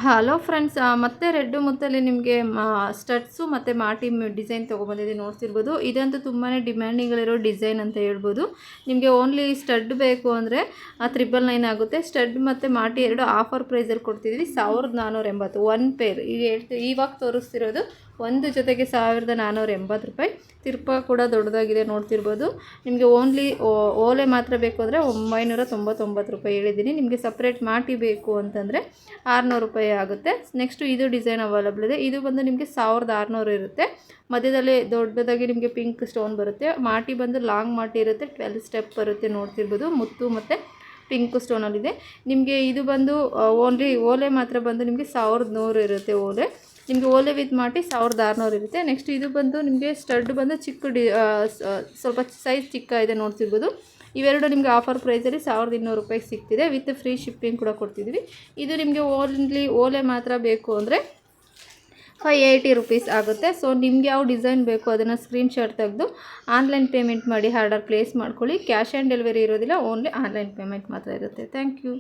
Hello friends, ಮತ್ತೆ red ಮುತ್ತಲ್ಲಿ ನಿಮಗೆ studs ಮತ್ತು ಮಾಟಿ ಡಿಸೈನ್ ತೊಗೊಬಂದಿದ್ದೀನಿ, ನೋಡ್ತಿರ್ಬೋದು. ಇದಂತೂ ತುಂಬಾ ಡಿಮ್ಯಾಂಡಿಂಗಲ್ಲಿರೋ ಡಿಸೈನ್ ಅಂತ ಹೇಳ್ಬೋದು. ನಿಮಗೆ ಓನ್ಲಿ ಸ್ಟಡ್ ಬೇಕು ಅಂದರೆ 999 ಆಗುತ್ತೆ. ಸ್ಟಡ್ ಮತ್ತು ಮಾಟಿ ಎರಡು ಆಫರ್ ಪ್ರೈಸಲ್ಲಿ ಕೊಡ್ತಿದ್ದೀವಿ, 1480 ಒನ್ ಪೇರ್. ಈಗ ಇವಾಗ ತೋರಿಸ್ತಿರೋದು ಒಂದು ಜೊತೆಗೆ 1480 ರೂಪಾಯಿ. ತಿರ್ಪ ಕೂಡ ದೊಡ್ಡದಾಗಿದೆ, ನೋಡ್ತಿರ್ಬೋದು. ನಿಮಗೆ ಓನ್ಲಿ ಓಲೆ ಮಾತ್ರ ಬೇಕು ಅಂದರೆ 999 ರೂಪಾಯಿ ಹೇಳಿದ್ದೀನಿ. ನಿಮಗೆ ಸಪ್ರೇಟ್ ಮಾಟಿ ಬೇಕು ಅಂತಂದರೆ 600 ರೂಪಾಯಿ ಆಗುತ್ತೆ. ನೆಕ್ಸ್ಟು ಇದು ಡಿಸೈನ್ ಅವೈಲಬಲ್ ಇದೆ. ಇದು ಬಂದು ನಿಮಗೆ 1600 ಇರುತ್ತೆ. ಮಧ್ಯದಲ್ಲಿ ದೊಡ್ಡದಾಗಿ ನಿಮಗೆ ಪಿಂಕ್ ಸ್ಟೋನ್ ಬರುತ್ತೆ. ಮಾಟಿ ಬಂದು ಲಾಂಗ್ ಮಾಟಿ ಇರುತ್ತೆ, 12 ಸ್ಟೆಪ್ ಬರುತ್ತೆ, ನೋಡ್ತಿರ್ಬೋದು. ಮುತ್ತು ಮತ್ತು ಪಿಂಕ್ ಸ್ಟೋನಲ್ಲಿದೆ. ನಿಮಗೆ ಇದು ಬಂದು ಓನ್ಲಿ ಓಲೆ ಮಾತ್ರ ಬಂದು ನಿಮಗೆ 1100 ಇರುತ್ತೆ ಓಲೆ. ನಿಮಗೆ ಓಲೆ ವಿತ್ ಮಾಟಿ 1600 ಇರುತ್ತೆ. ನೆಕ್ಸ್ಟ್ ಇದು ಬಂದು ನಿಮಗೆ ಸ್ಟಡ್ ಬಂದು ಚಿಕ್ಕ ಸ್ವಲ್ಪ ಸೈಜ್ ಚಿಕ್ಕ ಇದೆ, ನೋಡ್ತಿರ್ಬೋದು. ಇವೆರಡು ನಿಮಗೆ ಆಫರ್ ಪ್ರೈಸಲ್ಲಿ 1200 ರೂಪಾಯಿಗೆ ಸಿಗ್ತಿದೆ, ವಿತ್ ಫ್ರೀ ಶಿಪ್ಪಿಂಗ್ ಕೂಡ ಕೊಡ್ತಿದ್ದೀವಿ. ಇದು ನಿಮಗೆ ಓನ್ಲಿ ಓಲೆ ಮಾತ್ರ ಬೇಕು ಅಂದರೆ 580 ರೂಪೀಸ್ ಆಗುತ್ತೆ. ಸೊ ನಿಮ್ಗೆ ಯಾವ ಡಿಸೈನ್ ಬೇಕು ಅದನ್ನು ಸ್ಕ್ರೀನ್ಶಾಟ್ ತೆಗೆದು ಆನ್ಲೈನ್ ಪೇಮೆಂಟ್ ಮಾಡಿ ಆರ್ಡರ್ ಪ್ಲೇಸ್ ಮಾಡ್ಕೊಳ್ಳಿ. ಕ್ಯಾಶ್ ಆನ್ ಡೆಲಿವರಿ ಇರೋದಿಲ್ಲ, ಓನ್ಲಿ ಆನ್ಲೈನ್ ಪೇಮೆಂಟ್ ಮಾತ್ರ ಇರುತ್ತೆ. Thank you.